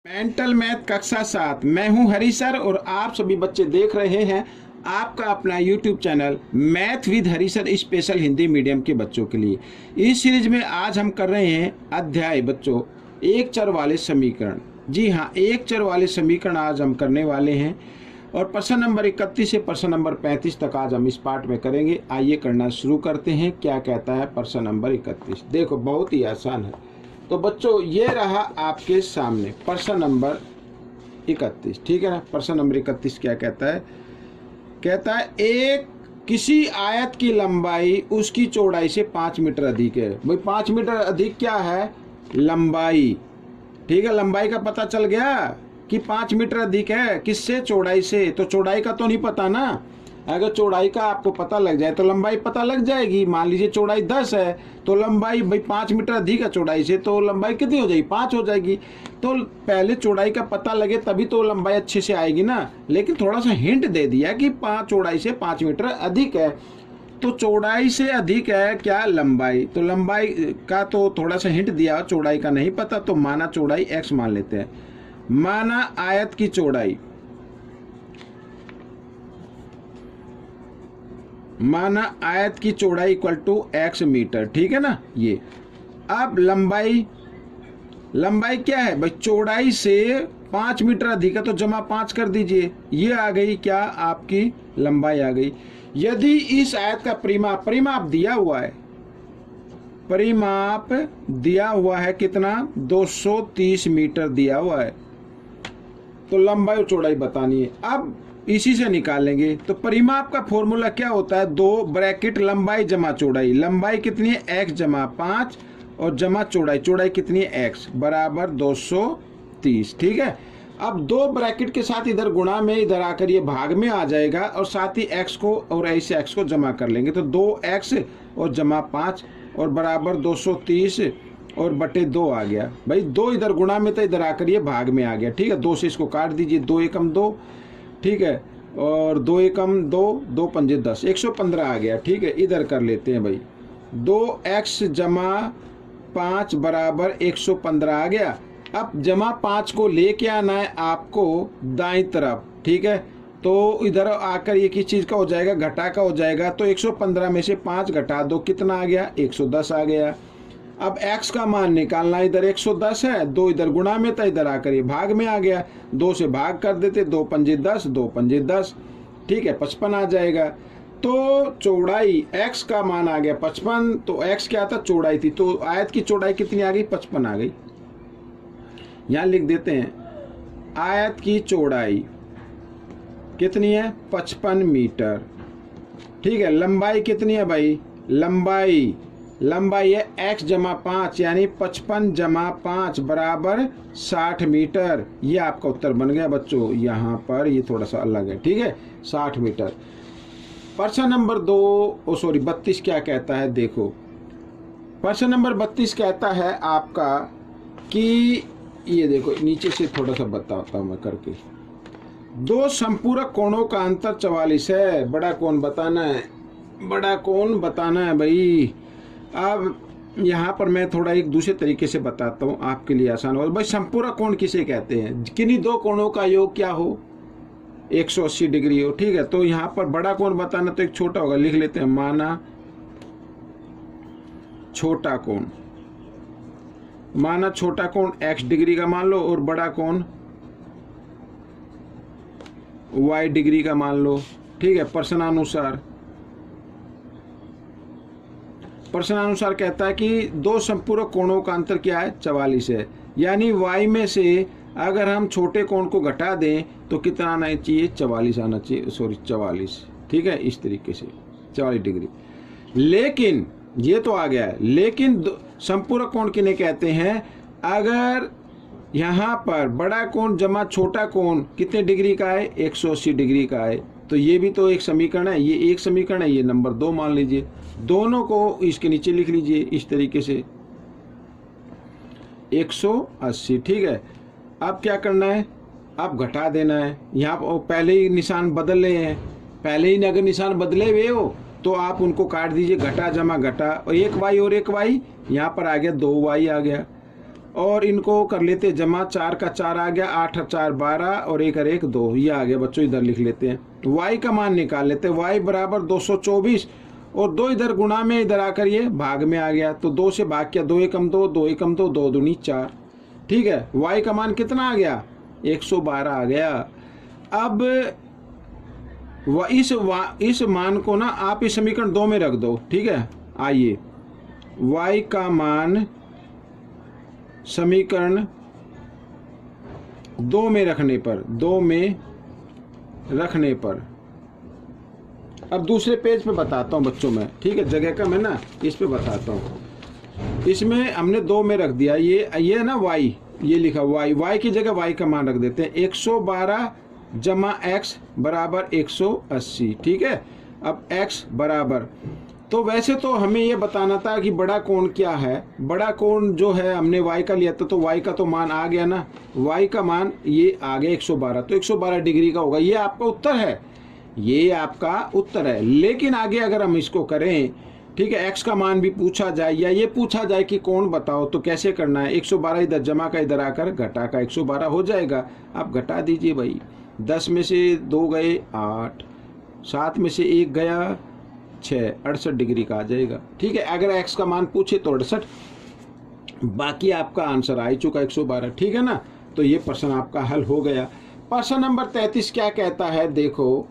Mental math कक्षा 7। मैं हूं हरी सर और आप सभी बच्चे देख रहे हैं आपका अपना YouTube channel math with Hari sir special Hindi medium के बच्चों के लिए। इस सीरीज में आज हम कर रहे हैं अध्याय बच्चों एक चर वाले समीकरण। जी हाँ, एक चर वाले समीकरण आज हम करने वाले हैं और प्रश्न नंबर 31 से प्रश्न नंबर 35 तक आज हम इस पार्ट में करेंगे। आइए करना शुरू करते हैं। क्या कहता है प्रश्न नंबर 31? देखो बहुत ही आसान है। तो बच्चों ये रहा आपके सामने प्रश्न नंबर 31, ठीक है ना। प्रश्न नंबर 31 क्या कहता है? कहता है एक किसी आयत की लंबाई उसकी चौड़ाई से 5 मीटर अधिक है। भाई 5 मीटर अधिक क्या है? लंबाई। ठीक है, लंबाई का पता चल गया कि 5 मीटर अधिक है। किससे? चौड़ाई से। तो चौड़ाई का तो नहीं पता ना। अगर चौड़ाई का आपको पता लग जाए तो लंबाई पता लग जाएगी। मान लीजिए चौड़ाई 10 है तो लंबाई भाई 5 मीटर अधिक है चौड़ाई से, तो लंबाई कितनी हो जाएगी? 5 हो जाएगी। तो पहले चौड़ाई का पता लगे तभी तो लंबाई अच्छे से आएगी ना। लेकिन थोड़ा सा हिंट दे दिया कि 5 चौड़ाई से 5 मीटर अधिक है। तो चौड़ाई से अधिक है क्या? लंबाई। तो लंबाई का तो थोड़ा सा हिंट दिया, चौड़ाई का नहीं पता। तो माना चौड़ाई x मान लेते हैं। माना आयत की चौड़ाई, माना आयत की चौड़ाई इक्वल टू x मीटर, ठीक है ना। ये अब लंबाई, लंबाई क्या है भाई? चौड़ाई से 5 मीटर अधिक है तो जमा 5 कर दीजिए। ये आ गई क्या? आपकी लंबाई आ गई। यदि इस आयत का परिमाप, परिमाप दिया हुआ है, परिमाप दिया हुआ है कितना? 230 मीटर दिया हुआ है। तो लंबाई और चौड़ाई बतानी है। अब इसी से निकालेंगे। तो परिमाप का फॉर्मूला क्या होता है? 2 ब्रैकेट लंबाई जमा चौड़ाई। लंबाई कितनी है? x जमा 5 और जमा चौड़ाई, चौड़ाई कितनी है? x बराबर 230, ठीक है। अब 2 ब्रैकेट के साथ इधर गुणा में, इधर आकर ये भाग में आ जाएगा और साथ ही x को और ऐसे x को जमा कर लेंगे। तो 2x और जमा 5 और बराबर 230 और बटे 2 आ गया। भाई 2 इधर गुणा में था, इधर आकर ये भाग में आ गया, ठीक है। 2 से इसको काट दीजिए, 2 एकम 2, ठीक है, और 2 एकम 2, 2 पंजे 10, 115 आ गया, ठीक है। इधर कर लेते हैं भाई, 2x जमा 5 बराबर 115 आ गया। अब जमा 5 को लेके आना है आपको दाईं तरफ, ठीक है। तो इधर आकर ये किस चीज़ का हो जाएगा? घटा का हो जाएगा। तो 115 में से 5 घटा दो, कितना आ गया? 110 आ गया। अब x का मान निकालना, इधर 110 है, 2 इधर गुणा में था, इधर आकर ये भाग में आ गया। 2 से भाग कर देते, 2 पंजे 10, 2 पंजे 10, ठीक है, 55 आ जाएगा। तो चौड़ाई x का मान आ गया 55। तो x क्या था? चौड़ाई थी। तो आयत की चौड़ाई कितनी आ गई? 55 आ गई। यहाँ लिख देते हैं आयत की चौड़ाई कितनी है? 55 मीटर, ठीक है। लंबाई कितनी है भाई? लंबाई, लंबाई है x जमा 5 यानी 55 जमा 5 बराबर 60 मीटर। ये आपका उत्तर बन गया बच्चों। यहाँ पर ये थोड़ा सा अलग है, ठीक है, 60 मीटर। प्रश्न नंबर 32 क्या कहता है? देखो प्रश्न नंबर 32 कहता है आपका कि ये देखो, नीचे से थोड़ा सा बताता हूँ मैं करके। 2 संपूरक कोणों का अंतर 44 है। बड़ा कोण बताना है, बड़ा कोण बताना है भाई। अब यहाँ पर मैं थोड़ा एक दूसरे तरीके से बताता हूँ, आपके लिए आसान होगा। भाई संपूरक कोण किसे कहते हैं? किन्हीं 2 कोणों का योग क्या हो? 180 डिग्री हो, ठीक है। तो यहाँ पर बड़ा कोण बताना तो एक छोटा होगा, लिख लेते हैं। माना छोटा कोण, माना छोटा कोण x डिग्री का मान लो और बड़ा कोण y डिग्री का मान लो, ठीक है। प्रश्नानुसार, प्रश्नानुसार कहता है कि 2 संपूरक कोणों का अंतर क्या है? 44 है। यानी y में से अगर हम छोटे कोण को घटा दें तो कितना आना चाहिए? 44 आना चाहिए, सॉरी 44, ठीक है, इस तरीके से 44 डिग्री। लेकिन ये तो आ गया है, लेकिन संपूरक कोण किन्हें कहते हैं? अगर यहाँ पर बड़ा कोण जमा छोटा कोण कितने डिग्री का है? 180 डिग्री का है। तो ये भी तो एक समीकरण है, ये एक समीकरण है, ये नंबर 2 मान लीजिए। दोनों को इसके नीचे लिख लीजिए इस तरीके से, 180, ठीक है। अब क्या करना है? अब घटा देना है। यहाँ पहले ही निशान बदल रहे हैं, पहले ही अगर निशान बदले हुए हो तो आप उनको काट दीजिए, घटा जमा घटा, और 1y और 1y यहाँ पर आ गया, 2y आ गया। और इनको कर लेते जमा, 4 का 4 आ गया, 8 और 4 12 और 1 और 1 2, ये आ गया बच्चों। इधर लिख लेते हैं, y का मान निकाल लेते हैं, y बराबर 224 और 2 इधर गुणा में, इधर आकर ये भाग में आ गया, तो 2 से भाग किया, 2 एकम 2, 2 एकम 2, 2 दूनी 4। ठीक है, y का मान कितना आ गया, 112 आ गया। अब इस मान को ना आप इस समीकरण 2 में रख दो। ठीक है, आइए y का मान समीकरण 2 में रखने पर अब दूसरे पेज पे बताता हूँ बच्चों में। ठीक है, जगह कम है ना, इस पे बताता हूँ। इसमें हमने 2 में रख दिया, ये ना y, ये लिखा y की जगह y का मान रख देते हैं, 112 जमा x बराबर 180। ठीक है, अब x बराबर, तो वैसे तो हमें ये बताना था कि बड़ा कोण क्या है। बड़ा कोण जो है हमने y का लिया था, तो y का तो मान आ गया ना, y का मान ये आ गया 112, तो 112 डिग्री का होगा। ये आपका उत्तर है, ये आपका उत्तर है। लेकिन आगे अगर हम इसको करें, ठीक है, x का मान भी पूछा जाए या ये पूछा जाए कि कोण बताओ, तो कैसे करना है, 112 इधर जमा का इधर आकर घटा का 112 हो जाएगा। आप घटा दीजिए भाई, 10 में से 2 गए 8, 7 में से 1 गया 6, 68 डिग्री का आ जाएगा। ठीक है, अगर x का मान पूछे तो 68, बाकी आपका आंसर आ ही चुका 112। ठीक है ना, तो ये प्रश्न आपका हल हो गया। प्रश्न नंबर 33 क्या कहता है, देखो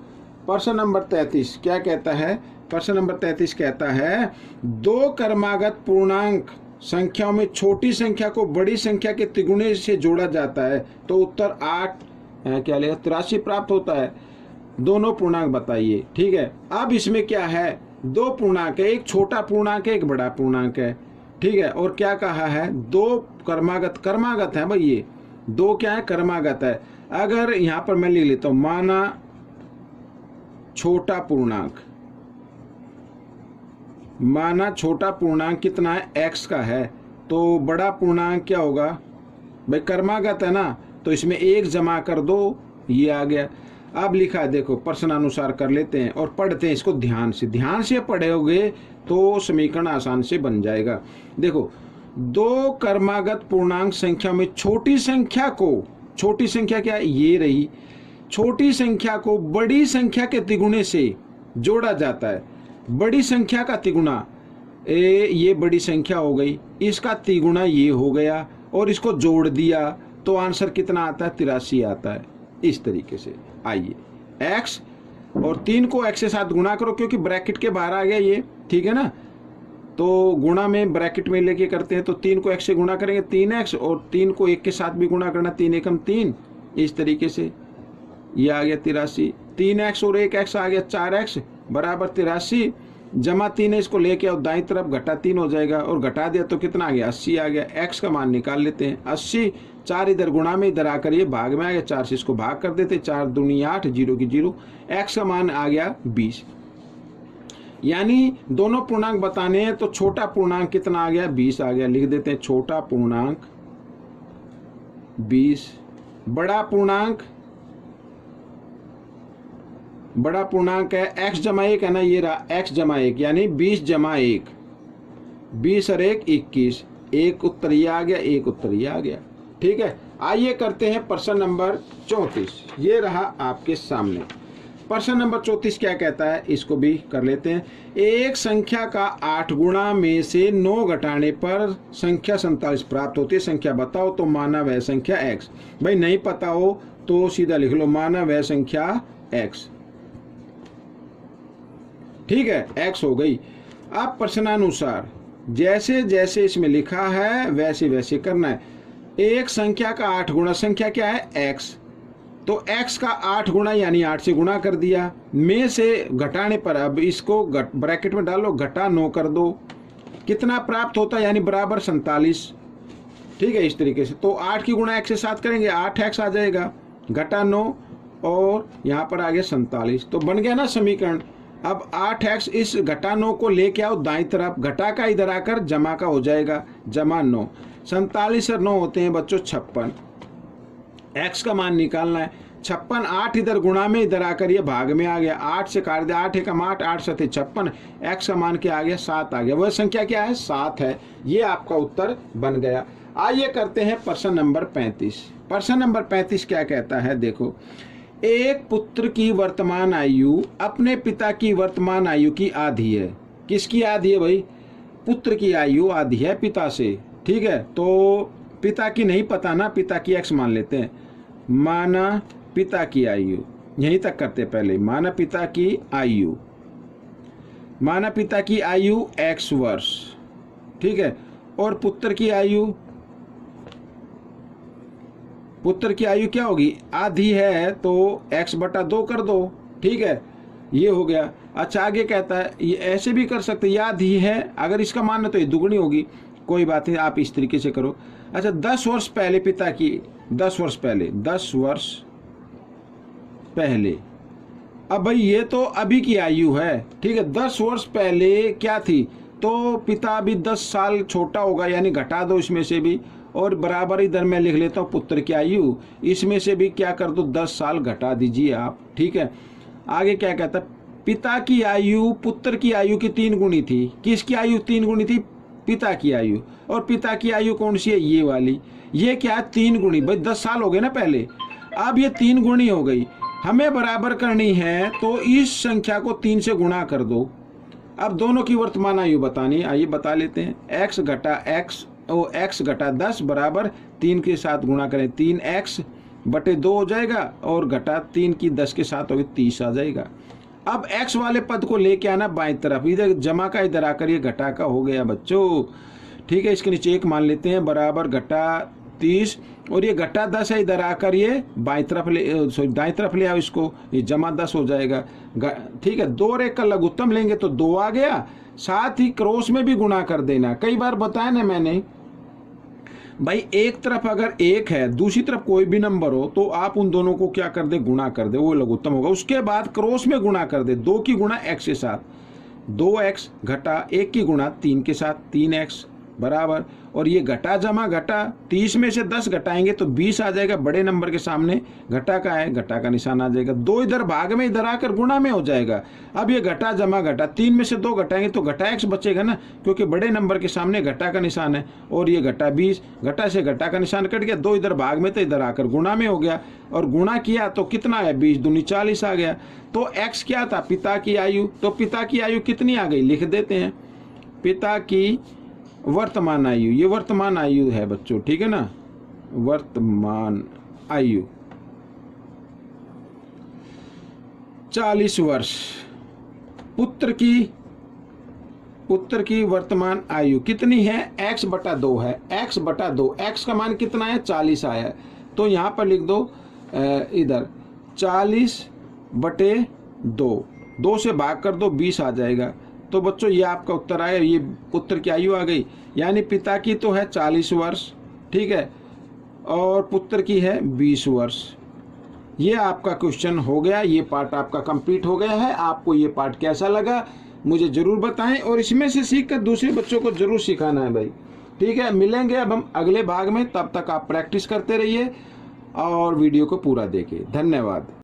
प्रश्न नंबर 33 क्या कहता है। प्रश्न नंबर 33 कहता है, 2 क्रमागत पूर्णांक संख्याओं में छोटी संख्या को बड़ी संख्या के तिगुने से जोड़ा जाता है तो उत्तर 8 क्या लेगा 83 प्राप्त होता है। दोनों पूर्णांक बताइए। ठीक है, अब इसमें क्या है, 2 पूर्णांक है, एक छोटा पूर्णांक है, एक बड़ा पूर्णांक है। ठीक है, और क्या कहा है, 2 क्रमागत है भाई, ये 2 क्या है, क्रमागत है। अगर यहां पर मैं लिख लेता हूं, माना छोटा पूर्णांक कितना है, x का है, तो बड़ा पूर्णांक क्या होगा भाई, क्रमागत है ना, तो इसमें 1 जमा कर दो, ये आ गया। अब लिखा है, देखो प्रश्नानुसार कर लेते हैं और पढ़ते हैं इसको ध्यान से पढ़ोगे तो समीकरण आसान से बन जाएगा। देखो, 2 क्रमागत पूर्णांक संख्या में छोटी संख्या क्या है, ये रही, छोटी संख्या को बड़ी संख्या के तिगुने से जोड़ा जाता है। बड़ी संख्या का तिगुना ये बड़ी संख्या हो गई, इसका तिगुना ये हो गया और इसको जोड़ दिया तो आंसर कितना आता है, 83 आता है। इस तरीके से आइए, x और 3 को x के साथ गुणा करो, क्योंकि ब्रैकेट के बाहर आ गया ये। ठीक है ना, तो गुणा में ब्रैकेट में लेके करते हैं, तो 3 को x से गुणा करेंगे 3x और 3 को 1 के साथ भी गुणा करना, 3 एकम 3, इस तरीके से ये आ गया 83। 3x और 1x आ गया 4x बराबर 83, जमा 3 है, इसको लेके आओ दाईं तरफ, घटा 3 हो जाएगा और घटा दिया तो कितना आ गया, 80 आ गया। x का मान निकाल लेते हैं, 80, 4 इधर गुणा में इधर आकर ये भाग में आ गया, 4 से इसको भाग कर देते, 4 दूनी 8, 0 की 0, x का मान आ गया 20। यानी दोनों पूर्णांक बताने हैं तो छोटा पूर्णांक कितना आ गया, 20 आ गया। लिख देते हैं छोटा पूर्णांक 20, बड़ा पूर्णांक है x जमा 1 है ना, ये रहा x जमा 1 यानी 20 जमा 1, 20 और 1 21, एक उत्तर ये आ गया, एक उत्तर ये आ गया। ठीक है, आइए करते हैं प्रश्न नंबर 34, ये रहा आपके सामने। प्रश्न नंबर 34 क्या कहता है, इसको भी कर लेते हैं। एक संख्या का 8 गुणा में से 9 घटाने पर संख्या 47 प्राप्त होती है, संख्या बताओ। तो माना वह संख्या x, भाई नहीं पता हो तो सीधा लिख लो, माना वह संख्या x। ठीक है, x हो गई। अब प्रश्नानुसार जैसे जैसे इसमें लिखा है वैसे वैसे करना है। एक संख्या का 8 गुणा, संख्या क्या है x, तो x का 8 गुणा यानी 8 से गुणा कर दिया, में से घटाने पर अब इसको ब्रैकेट में डालो, घटा 9 कर दो, कितना प्राप्त होता है यानी बराबर 47। ठीक है, इस तरीके से तो 8 की गुणा x के साथ करेंगे 8x आ जाएगा, घटा 9 और यहाँ पर आ गया 47, तो बन गया ना समीकरण। अब 8x इस घटा 9 को लेके आओ दाईं तरफ, घटा का इधर आकर जमा का हो जाएगा, जमा 9, 47 और 9 होते हैं बच्चों 56। x का मान निकालना है, 56, 8 इधर गुणा में इधर आकर ये भाग में आ गया, 8 से काट दिया, 8 एकम 8, 8 सते 56, x का मान क्या आ गया, 7 आ गया। वह संख्या क्या है, 7 है। ये आपका उत्तर बन गया। आइए करते हैं प्रश्न नंबर 35। प्रश्न नंबर 35 क्या कहता है, देखो, एक पुत्र की वर्तमान आयु अपने पिता की वर्तमान आयु की आधी है। किसकी आधी है भाई? पुत्र की आयु आधी है पिता से, ठीक है। तो पिता की नहीं पता ना, पिता की x मान लेते हैं। माना पिता की आयु, यहीं तक करते पहले, माना पिता की आयु, माना पिता की आयु x वर्ष, ठीक है। और पुत्र की आयु, पुत्र की आयु क्या होगी? आधी है, तो x/2 कर दो, ठीक है, ये हो गया। अच्छा आगे कहता है, ये ऐसे भी कर सकते, ये आधी है, अगर इसका मान है तो ये दुगनी होगी, कोई बात नहीं, आप इस तरीके से करो। अच्छा 10 वर्ष पहले पिता की, 10 वर्ष पहले, 10 वर्ष पहले, अब भाई ये तो अभी की आयु है, ठीक है। 10 वर्ष पहले क्या थी? तो पिता भी 10 साल छोटा होगा, यानी घटा दो इसमें से भी, और बराबर इधर मैं लिख लेता हूँ पुत्र की आयु, इसमें से भी क्या कर दो, 10 साल घटा दीजिए आप, ठीक है। आगे क्या कहता है, पिता की आयु पुत्र की आयु की 3 गुनी थी। किसकी आयु 3 गुनी थी? पिता की आयु। और पिता की आयु कौन सी है? ये वाली। ये क्या है? 3 गुनी, भाई 10 साल हो गए ना पहले, अब ये 3 गुनी हो गई। हमें बराबर करनी है तो इस संख्या को 3 से गुणा कर दो। अब दोनों की वर्तमान आयु बतानी है, आइए बता लेते हैं। x घटा x और x घटा 10 बराबर 3 के साथ गुणा करें, 3x/2 हो जाएगा, और घटा 3 की 10 के साथ होगी 30 आ जाएगा। अब x वाले पद को लेके आना बाईं तरफ, इधर जमा का इधर आकर ये घटा का हो गया बच्चों, ठीक है। इसके नीचे 1 मान लेते हैं, बराबर घटा 30, और ये घटा 10 है, इधर आकर ये बाईं तरफ दाईं तरफ ले आओ इसको, ये जमा 10 हो जाएगा, ठीक है। 2 और 1 का लघुत्तम लेंगे तो 2 आ गया, साथ ही क्रॉस में भी गुणा कर देना। कई बार बताया ना मैंने भाई, एक तरफ अगर 1 है, दूसरी तरफ कोई भी नंबर हो, तो आप उन दोनों को क्या कर दे, गुणा कर दे, वो लघुत्तम होगा। उसके बाद क्रॉस में गुणा कर दे, 2 की गुणा x के साथ, 2x घटा 1 की गुणा 3 के साथ, 3x बराबर, और ये घटा जमा घटा, 30 में से 10 घटाएंगे तो 20 आ जाएगा, बड़े नंबर के सामने घटा का है, घटा का निशान आ जाएगा। 2 इधर भाग में, इधर आकर गुणा में हो जाएगा। अब ये घटा जमा घटा, 3 में से 2 घटाएंगे तो घटा x बचेगा ना, क्योंकि बड़े नंबर के सामने घटा का निशान है, और ये घटा 20, घटा से घटा का निशान कट गया, 2 इधर भाग में तो इधर आकर गुणा में हो गया, और गुणा किया तो कितना है, 20 दूनी 40 आ गया। तो x क्या था? पिता की आयु। तो पिता की आयु कितनी आ गई, लिख देते हैं, पिता की वर्तमान आयु, ये वर्तमान आयु है बच्चों, ठीक है ना, वर्तमान आयु 40 वर्ष। पुत्र की वर्तमान आयु कितनी है? x/2 है, x/2, x का मान कितना है? 40 आया है, तो यहाँ पर लिख दो इधर 40/2, 2 से भाग कर दो, 20 आ जाएगा। तो बच्चों ये आपका उत्तर आया, ये पुत्र की आयु आ गई, यानी पिता की तो है 40 वर्ष, ठीक है, और पुत्र की है 20 वर्ष। ये आपका क्वेश्चन हो गया, ये पार्ट आपका कंप्लीट हो गया है। आपको ये पार्ट कैसा लगा मुझे जरूर बताएं, और इसमें से सीखकर दूसरे बच्चों को जरूर सिखाना है भाई, ठीक है। मिलेंगे अब हम अगले भाग में, तब तक आप प्रैक्टिस करते रहिए और वीडियो को पूरा देखिए। धन्यवाद।